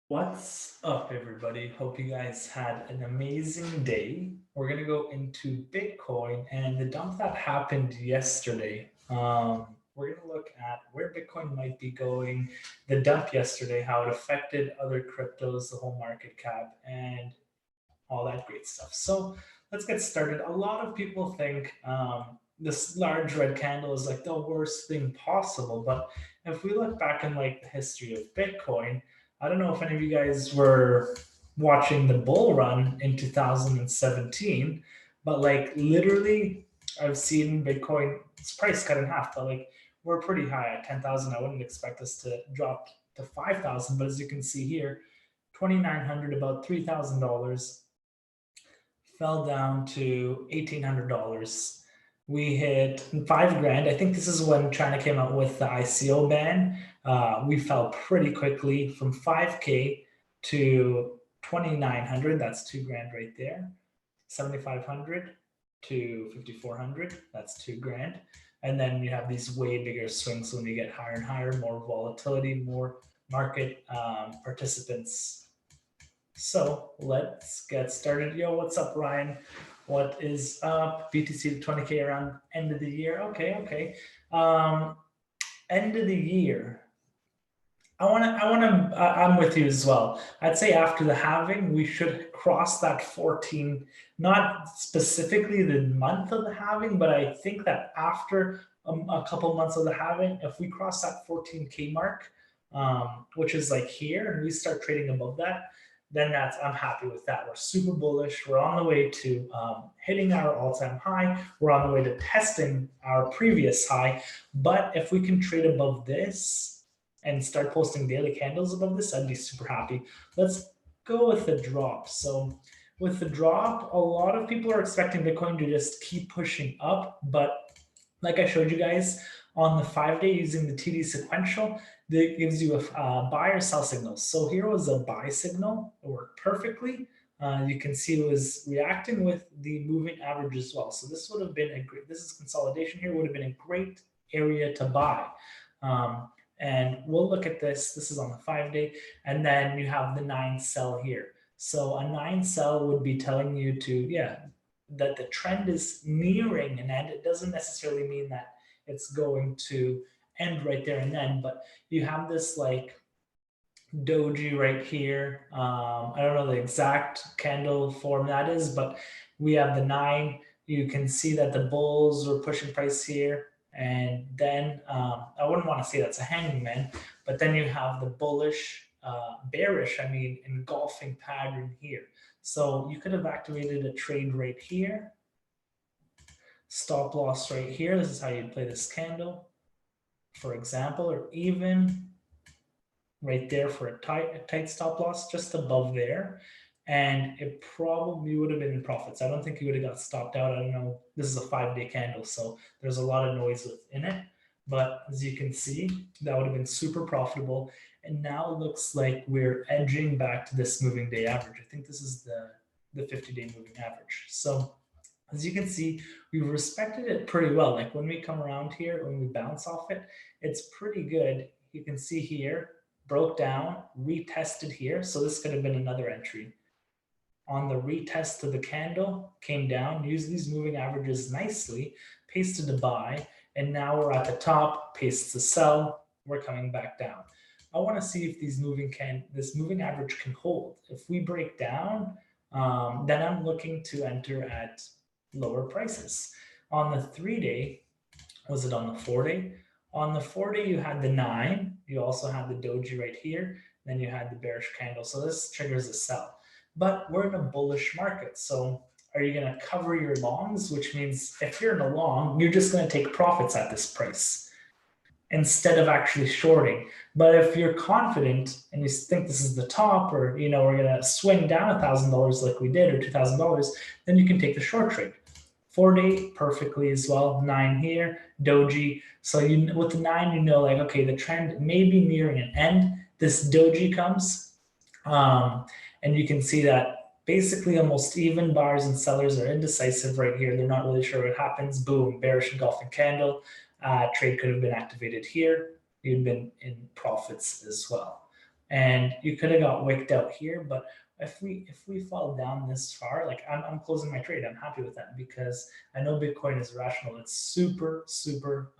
What's up, everybody? Hope you guys had an amazing day. We're going to go into Bitcoin and the dump that happened yesterday. We're going to look at where Bitcoin might be going, the dump yesterday, how it affected other cryptos, the whole market cap, and all that great stuff. So let's get started. A lot of people think this large red candle is like the worst thing possible. But if we look back in like the history of Bitcoin, I don't know if any of you guys were watching the bull run in 2017, but like literally I've seen Bitcoin's price cut in half, but like we're pretty high at 10,000. I wouldn't expect us to drop to 5,000, but as you can see here, 2,900, about $3,000, fell down to $1,800. We hit 5 grand. I think this is when China came out with the ICO ban. We fell pretty quickly from 5K to 2,900. That's 2 grand right there. 7,500 to 5,400. That's 2 grand. And then you have these way bigger swings when you get higher and higher, more volatility, more market participants. So let's get started. Yo, what's up, Ryan? What is up? BTC to 20K around end of the year. Okay. End of the year. I'm with you as well. I'd say after the halving, we should cross that 14, not specifically the month of the halving, but I think that after a couple months of the halving, if we cross that 14K mark, which is like here, and we start trading above that, then I'm happy with that. We're super bullish. We're on the way to hitting our all-time high. We're on the way to testing our previous high. But if we can trade above this and start posting daily candles above this, I'd be super happy. Let's go with the drop. So with the drop, a lot of people are expecting Bitcoin to just keep pushing up. But like I showed you guys on the 5-day using the TD sequential, that gives you a buy or sell signal. So here was a buy signal. It worked perfectly. You can see it was reacting with the moving average as well. So this would have been this is consolidation here, would have been a great area to buy. And we'll look at this. This is on the 5-day. And then you have the 9 sell here. So a 9 sell would be telling you that the trend is nearing an end. It doesn't necessarily mean that it's going to end right there and then, but you have this like doji right here. I don't know the exact candle form that is, but we have the 9. You can see that the bulls were pushing price here. And then I wouldn't want to say that's a hangman, but then you have the bullish, bearish, engulfing pattern here. So you could have activated a trade right here, stop loss right here. This is how you play this candle, for example, or even right there for a tight stop loss just above there. And it probably would have been in profits. I don't think you would have got stopped out. I don't know. This is a 5-day candle, so there's a lot of noise within it. But as you can see, that would have been super profitable. And now it looks like we're edging back to this moving day average. I think this is the 50-day moving average. So as you can see, we've respected it pretty well. Like when we come around here, when we bounce off it, it's pretty good. You can see here, broke down, retested here. So this could have been another entry. On the retest of the candle, came down, used these moving averages nicely, pasted a buy, and now we're at the top, pastes a sell, we're coming back down. I want to see if this moving average can hold. If we break down, then I'm looking to enter at lower prices. On the 3-day, was it on the 4-day? On the 4-day, you had the 9. You also had the doji right here. Then you had the bearish candle. So this triggers a sell. But we're in a bullish market. So are you going to cover your longs? Which means if you're in a long, you're just going to take profits at this price instead of actually shorting. But if you're confident and you think this is the top, or we're going to swing down $1,000 like we did, or $2,000, then you can take the short trade. 4-day perfectly as well. 9 here, doji. So with the 9, like, okay, the trend may be nearing an end. This doji comes, and you can see that basically almost even buyers and sellers are indecisive right here. They're not really sure what happens. Boom, bearish engulfing candle. Trade could have been activated here. You'd been in profits as well. and you could have got wicked out here. But if we fall down this far, like I'm closing my trade. I'm happy with that because I know Bitcoin is rational. It's super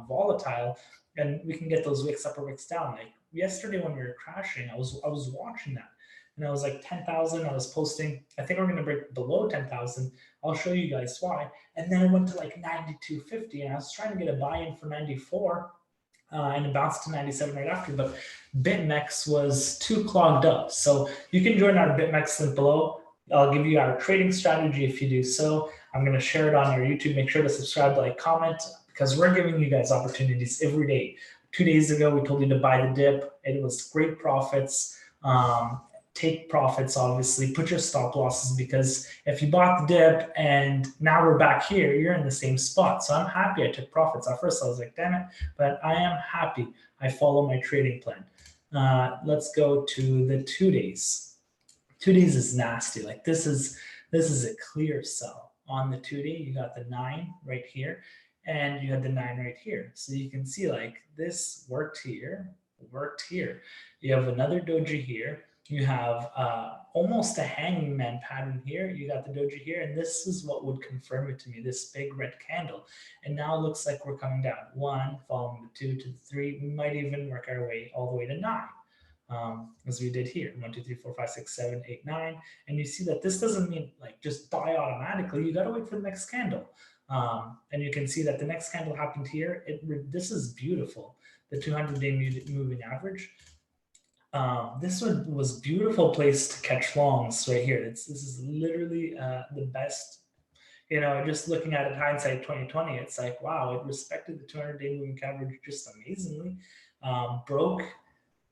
volatile, and we can get those wicks up or wicks down. Like yesterday when we were crashing, I was watching that, and I was like 10,000. I was posting. I think we're gonna break below 10,000. I'll show you guys why. And then it went to like 92.50, and I was trying to get a buy-in for 94. And it bounced to 97 right after, but Bitmex was too clogged up. So you can join our Bitmex link below. I'll give you our trading strategy if you do so. I'm going to share it on your YouTube. Make sure to subscribe, like, comment, because we're giving you guys opportunities every day. 2 days ago, we told you to buy the dip. It was great profits. Take profits, obviously, put your stop losses, because if you bought the dip and now we're back here, you're in the same spot. So I'm happy I took profits. At first I was like, damn it, but I am happy I follow my trading plan. Let's go to the 2 days. 2 days is nasty. Like this is a clear sell. On the 2 day, you got the 9 right here, and you had the 9 right here. So you can see like this worked here, worked here. You have another doji here. You have almost a hangman pattern here. You got the doji here, and this is what would confirm it to me, this big red candle. And now it looks like we're coming down. 1, following the 2 to the 3. We might even work our way all the way to 9. As we did here, 1, 2, 3, 4, 5, 6, 7, 8, 9. And you see that this doesn't mean like just buy automatically. You got to wait for the next candle. And you can see that the next candle happened here. This is beautiful. The 200-day moving average. This one was beautiful place to catch longs right here. This is literally the best. You know, just looking at it hindsight 2020, it's like, wow, it respected the 200-day moving average just amazingly. Broke,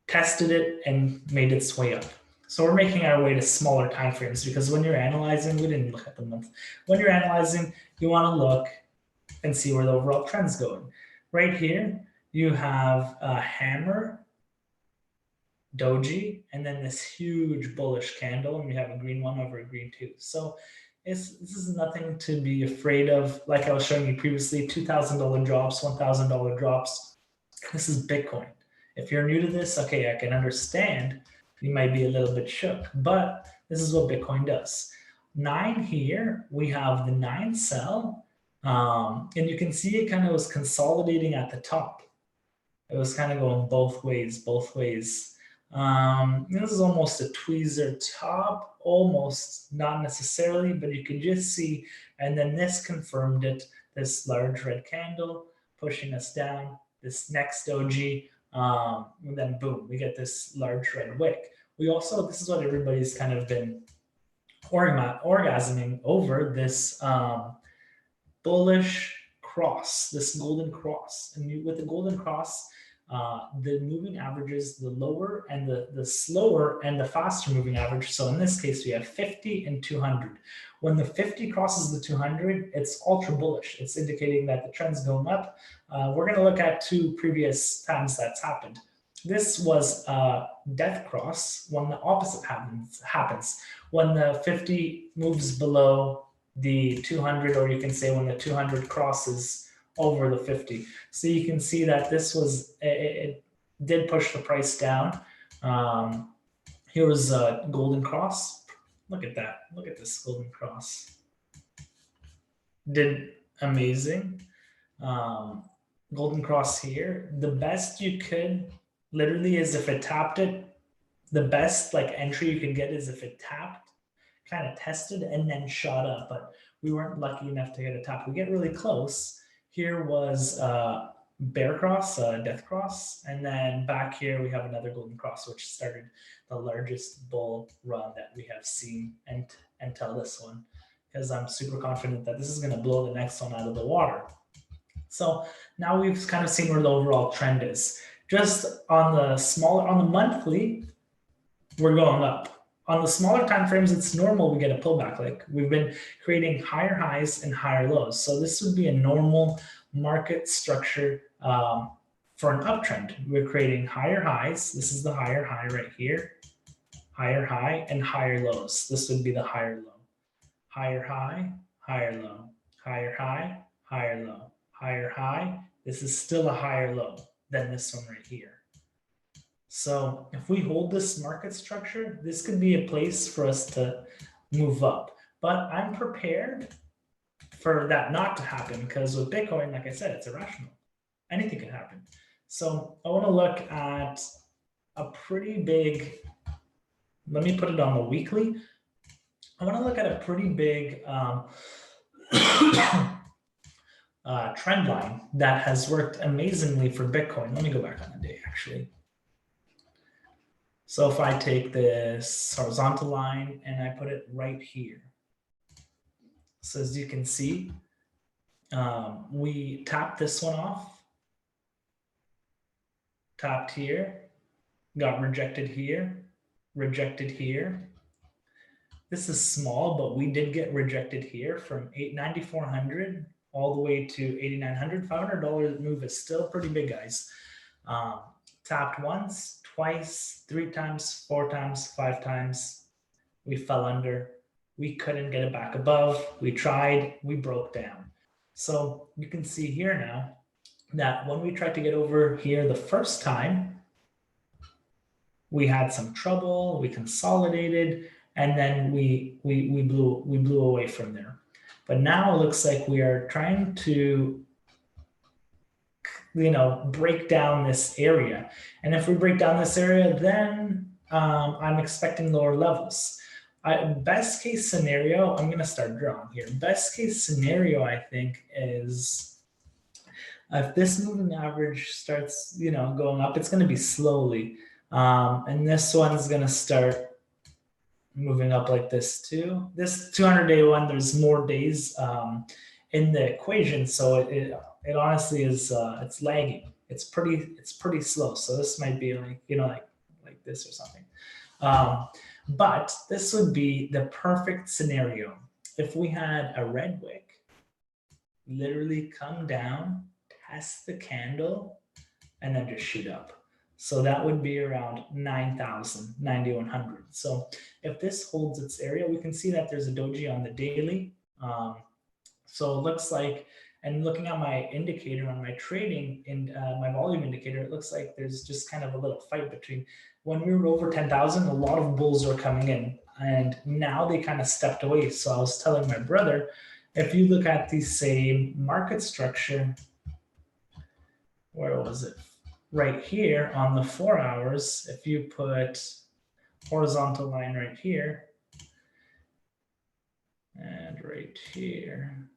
tested it, and made its way up. So we're making our way to smaller time frames, because when you're analyzing, we didn't look at the month. When you're analyzing, you want to look and see where the overall trend's going. Right here, you have a hammer, doji, and then this huge bullish candle, and we have a green one over a green 2. So this is nothing to be afraid of. Like I was showing you previously, $2,000 drops, $1,000 drops. This is Bitcoin. If you're new to this, okay, I can understand you might be a little bit shook, but this is what Bitcoin does. 9 here, we have the 9 sell, and you can see it kind of was consolidating at the top. It was kind of going both ways. This is almost a tweezer top, almost, not necessarily, but you can just see, and then this confirmed it, this large red candle pushing us down, this next doji, and then boom, we get this large red wick. We also, this is what everybody's kind of been orgasming over, this bullish cross, this golden cross. And with the golden cross, the moving averages, the lower and the slower and the faster moving average. So in this case, we have 50 and 200. When the 50 crosses the 200, it's ultra bullish. It's indicating that the trend's going up. We're going to look at 2 previous times that's happened. This was a death cross when the opposite happens. When the 50 moves below the 200, or you can say when the 200 crosses over the 50. So you can see that this was, it did push the price down. Here was a golden cross. Look at that. Look at this golden cross. Did amazing. Golden cross here. The best you could literally is if it tapped it. The best like entry you can get is if it tapped, kind of tested, and then shot up. But we weren't lucky enough to get a tap. We get really close. Here was bear cross, death cross, and then back here we have another golden cross, which started the largest bull run that we have seen until this one, because I'm super confident that this is going to blow the next one out of the water. So now we've kind of seen where the overall trend is. Just on the monthly, we're going up. On the smaller time frames, it's normal we get a pullback. Like we've been creating higher highs and higher lows. So this would be a normal market structure for an uptrend. We're creating higher highs. This is the higher high right here. Higher high and higher lows. This would be the higher low. Higher high, higher low. Higher high, higher low. Higher high. This is still a higher low than this one right here. So if we hold this market structure, this could be a place for us to move up. But I'm prepared for that not to happen, because with Bitcoin, like I said, it's irrational. Anything can happen. So I want to look at a pretty big, let me put it on the weekly. I want to look at a pretty big trend line that has worked amazingly for Bitcoin. Let me go back on the day, actually. So if I take this horizontal line and I put it right here. So as you can see, we tapped this one off, tapped here, got rejected here, rejected here. This is small, but we did get rejected here from 9,400 all the way to 8,900. $500 move is still pretty big, guys. Tapped once, twice, 3 times, 4 times, 5 times. We fell under. We couldn't get it back above. We tried. We broke down. So you can see here now that when we tried to get over here the first time, we had some trouble. We consolidated, and then we blew away from there. But now it looks like we are trying to, break down this area. And if we break down this area, then I'm expecting lower levels. Best case scenario, I'm going to start drawing here. Best case scenario, I think, is if this moving average starts, going up, it's going to be slowly. And this one is going to start moving up like this too. This 200-day one, there's more days in the equation, so it honestly is it's lagging. It's pretty slow. So this might be like this or something. But this would be the perfect scenario if we had a red wick literally come down, test the candle, and then just shoot up. So that would be around 9,000, 9,100. So if this holds its area, we can see that there's a doji on the daily. So it looks like, and looking at my indicator on my trading and my volume indicator, it looks like there's just kind of a little fight between when we were over 10,000, a lot of bulls were coming in, and now they kind of stepped away. So I was telling my brother, if you look at the same market structure, where was it? Right here on the 4 hours, if you put horizontal line right here and right here,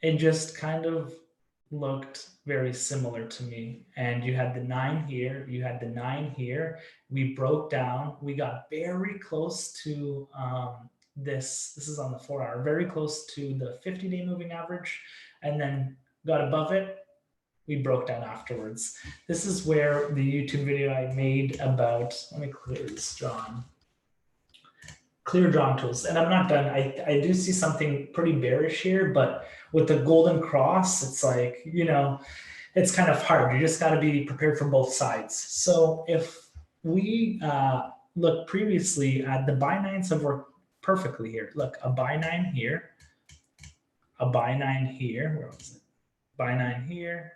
it just kind of looked very similar to me. And you had the 9 here, you had the 9 here. We broke down, we got very close to this is on the 4 hour, very close to the 50-day moving average, and then got above it. We broke down afterwards. This is where the YouTube video I made about, let me clear this drawing. Clear drawing tools. And I'm not done. I do see something pretty bearish here, but with the golden cross, it's like, it's kind of hard. You just got to be prepared for both sides. So if we look previously at the buy nines have worked perfectly here. Look, a buy 9 here, a buy 9 here. Where was it? Buy 9 here,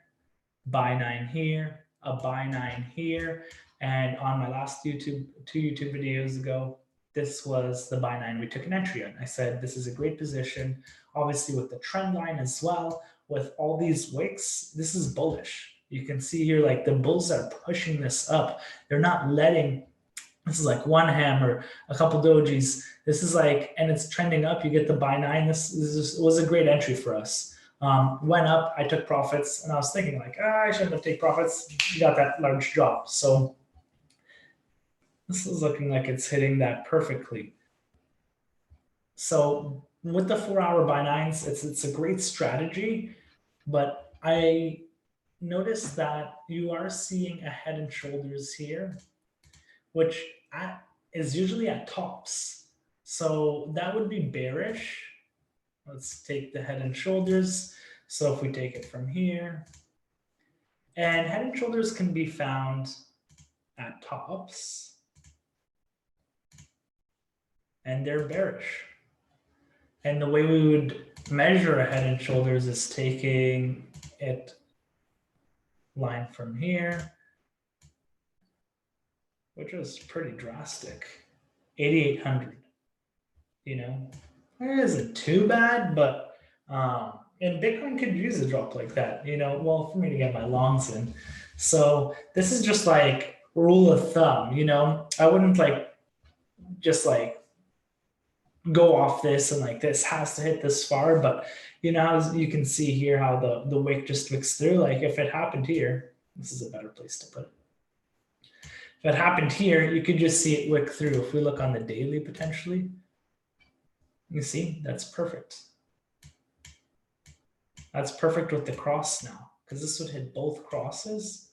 buy 9 here, a buy 9 here. And on my last two YouTube videos ago, this was the buy 9 we took an entry on. I said, this is a great position. Obviously with the trend line as well, with all these wicks, this is bullish. You can see here, like the bulls are pushing this up. They're not letting, this is like one hammer, a couple dojis. This is like, and it's trending up. You get the buy 9. This was a great entry for us. Went up, I took profits, and I was thinking like, I shouldn't have taken profits. You got that large drop. So this is looking like it's hitting that perfectly. So with the 4 hour buy 9s, it's a great strategy, but I noticed that you are seeing a head and shoulders here, which is usually at tops. So that would be bearish. Let's take the head and shoulders. So if we take it from here, and head and shoulders can be found at tops, and they're bearish. And the way we would measure a head and shoulders is taking it line from here, which was pretty drastic. 8,800. You know, it isn't too bad, but and Bitcoin could use a drop like that. You know, well, for me to get my longs in. So this is just like rule of thumb. You know, I wouldn't like just like go off this and like this has to hit this far, but you know, as you can see here how the wick just wicks through. Like if it happened here, this is a better place to put it. If it happened here, you could just see it wick through. If we look on the daily potentially, you see that's perfect. That's perfect with the cross now, because this would hit both crosses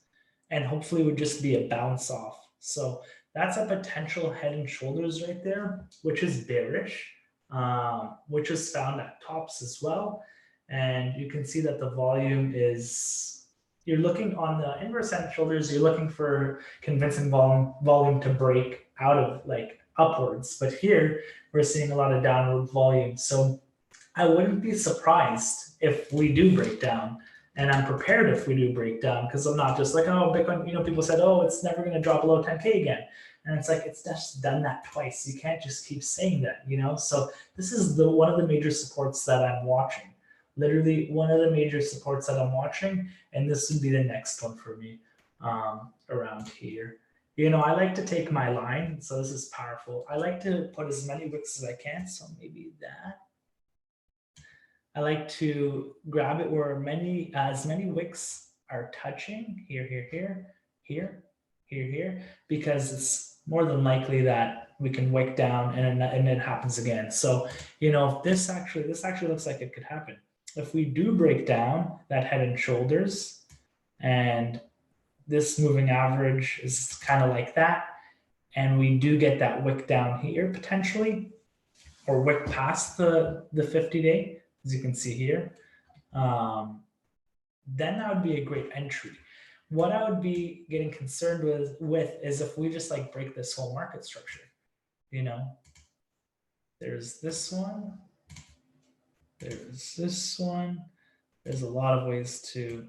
and hopefully would just be a bounce off. So that's a potential head and shoulders right there, which is bearish, which is found at tops as well. And you can see that the volume is, you're looking on the inverse head and shoulders, you're looking for convincing volume to break out of like upwards. But here we're seeing a lot of downward volume. So I wouldn't be surprised if we do break down, and I'm prepared if we do break down, because I'm not just like, oh, Bitcoin, you know, people said, oh, it's never going to drop below 10K again. And it's like, it's just done that twice. You can't just keep saying that, you know? So this is one of the major supports that I'm watching. Literally one of the major supports that I'm watching, and this would be the next one for me around here. You know, I like to take my line, so this is powerful. I like to put as many wicks as I can, so maybe that. I like to grab it where as many wicks are touching here, here, because it's more than likely that we can wick down and it happens again. So, you know, this actually looks like it could happen. If we do break down that head and shoulders, and this moving average is kind of like that, and we do get that wick down here potentially, or wick past the 50-day, as you can see here, then that would be a great entry. What I would be getting concerned with is if we just like break this whole market structure. You know, there's this one, there's this one. There's a lot of ways to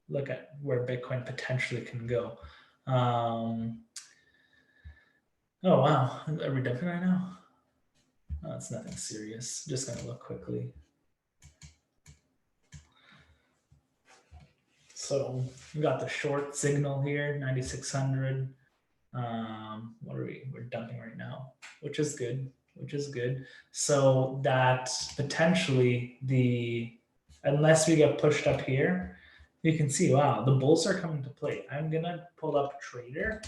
look at where Bitcoin potentially can go. Oh wow, are we dumping right now? Oh, it's nothing serious. Just gonna look quickly. So we got the short signal here, 9,600. What are we? We're dumping right now, which is good. So that potentially unless we get pushed up here, you can see, wow, the bulls are coming to play. I'm gonna pull up Trader.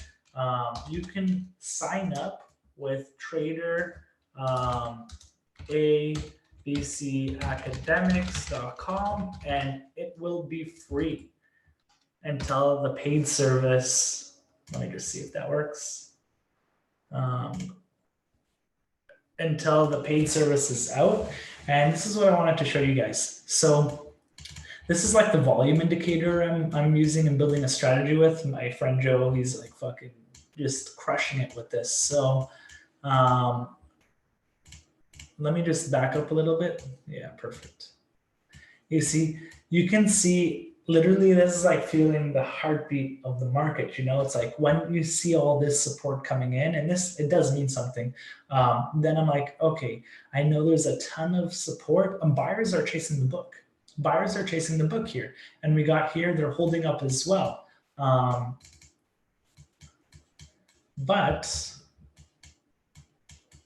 You can sign up with Trader, abcacademics.com, and it will be free until the paid service. Let me just see if that works. Until the paid service is out. And this is what I wanted to show you guys. So this is like the volume indicator I'm using and building a strategy with. My friend Joe, he's like fucking just crushing it with this. So let me just back up a little bit. Yeah, perfect. You see, you can see literally this is like feeling the heartbeat of the market. You know, it's like when you see all this support coming in, and it does mean something, then I'm like, okay, I know there's a ton of support, and buyers are chasing the book. Buyers are chasing the book here. And we got here, they're holding up as well. But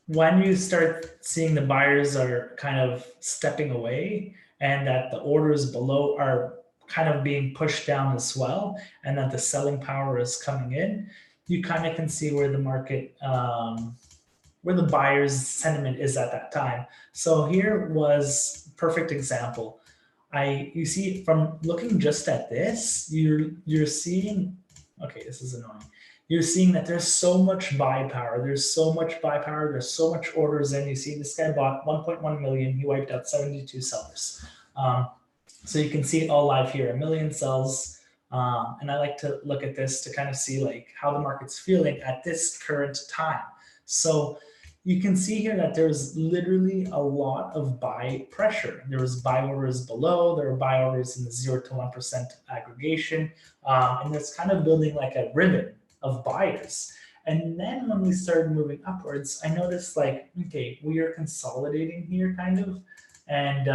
when you start seeing the buyers are kind of stepping away, and that the orders below are kind of being pushed down as well, and that the selling power is coming in, you kind of can see where the market, where the buyer's sentiment is at that time. So here was a perfect example. You see from looking just at this, you're seeing, okay, this is annoying. You're seeing that there's so much buy power. There's so much orders in. You see this guy bought 1.1 million. He wiped out 72 sellers. So you can see it all live here, 1 million sells. And I like to look at this to kind of see like how the market's feeling at this current time. So you can see here that there's literally a lot of buy pressure. There was buy orders below. There were buy orders in the 0 to 1% aggregation. And it's kind of building like a ribbon. of buyers. And then when we started moving upwards, I noticed like, okay, we are consolidating here kind of, and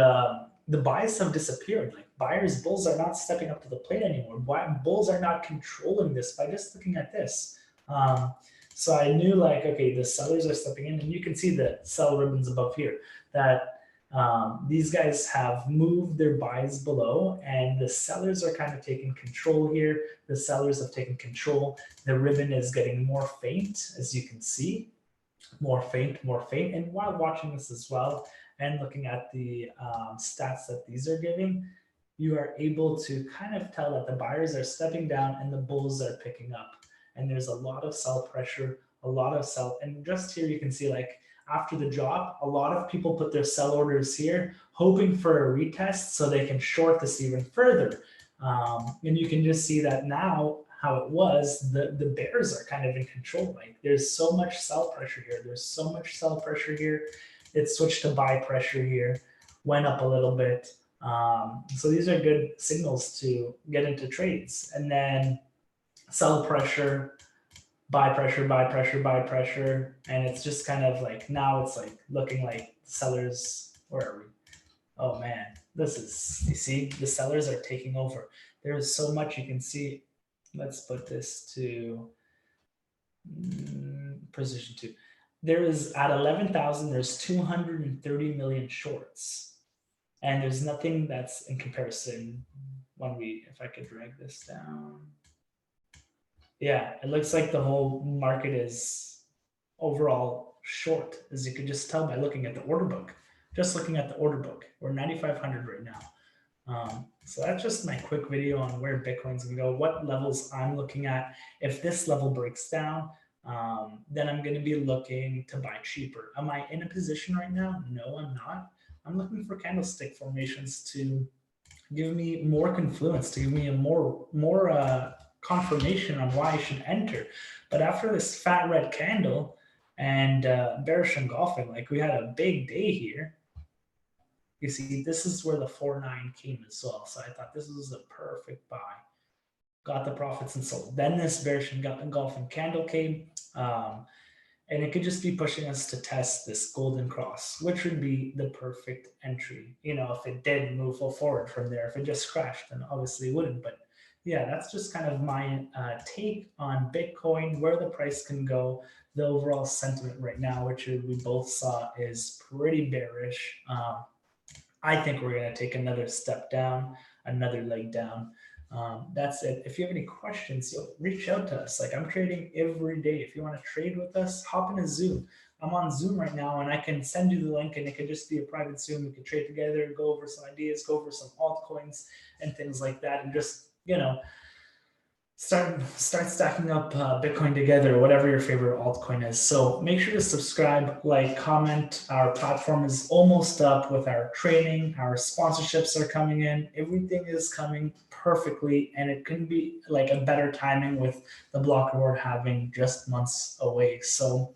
the buys have disappeared. Like buyers, bulls are not stepping up to the plate anymore. Bulls are not controlling this by just looking at this. So I knew like, okay, the sellers are stepping in, and you can see the sell ribbons above here that these guys have moved their buys below, and the sellers are kind of taking control here. The sellers have taken control. The ribbon is getting more faint, as you can see, more faint, more faint. And while watching this as well, and looking at the stats that these are giving, you are able to kind of tell that the buyers are stepping down and the bulls are picking up. And there's a lot of sell pressure, a lot of sell. And just here you can see like after the drop, a lot of people put their sell orders here, hoping for a retest so they can short this even further. And you can just see that now how it was, the bears are kind of in control. Like there's so much sell pressure here. There's so much sell pressure here. It switched to buy pressure here, went up a little bit. So these are good signals to get into trades. And then sell pressure, buy pressure, buy pressure, buy pressure. And it's just kind of like, now it's like looking like sellers, where are we? Oh man, this is, you see, the sellers are taking over. There is so much you can see. Let's put this to position 2. There is at 11,000, there's 230 million shorts. And there's nothing that's in comparison when if I could drag this down. Yeah, it looks like the whole market is overall short, as you could just tell by looking at the order book. Just looking at the order book, we're 9,500 right now. So that's just my quick video on where Bitcoin's gonna go, what levels I'm looking at. If this level breaks down, then I'm gonna be looking to buy cheaper. Am I in a position right now? No, I'm not. I'm looking for candlestick formations to give me more confluence, to give me a more confirmation on why I should enter. But after this fat red candle and bearish engulfing, like we had a big day here. You see, this is where the 4.9 came as well. So I thought this was a perfect buy. Got the profits and sold. Then this bearish engulfing candle came. And it could just be pushing us to test this golden cross, which would be the perfect entry. You know, if it did move forward from there, if it just crashed, then obviously it wouldn't. But yeah, that's just kind of my take on Bitcoin, where the price can go. The overall sentiment right now, which we both saw, is pretty bearish. I think we're going to take another step down, another leg down. That's it. If you have any questions, reach out to us. Like I'm trading every day. If you want to trade with us, hop in a Zoom. I'm on Zoom right now, and I can send you the link, and it could just be a private Zoom. We could trade together, go over some ideas, go over some altcoins and things like that, and just, you know, start stacking up Bitcoin together, whatever your favorite altcoin is. So make sure to subscribe, like, comment. Our platform is almost up with our training. Our sponsorships are coming in. Everything is coming perfectly, and it couldn't be like a better timing with the block reward halving just months away. So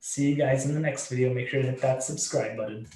see you guys in the next video. Make sure to hit that subscribe button.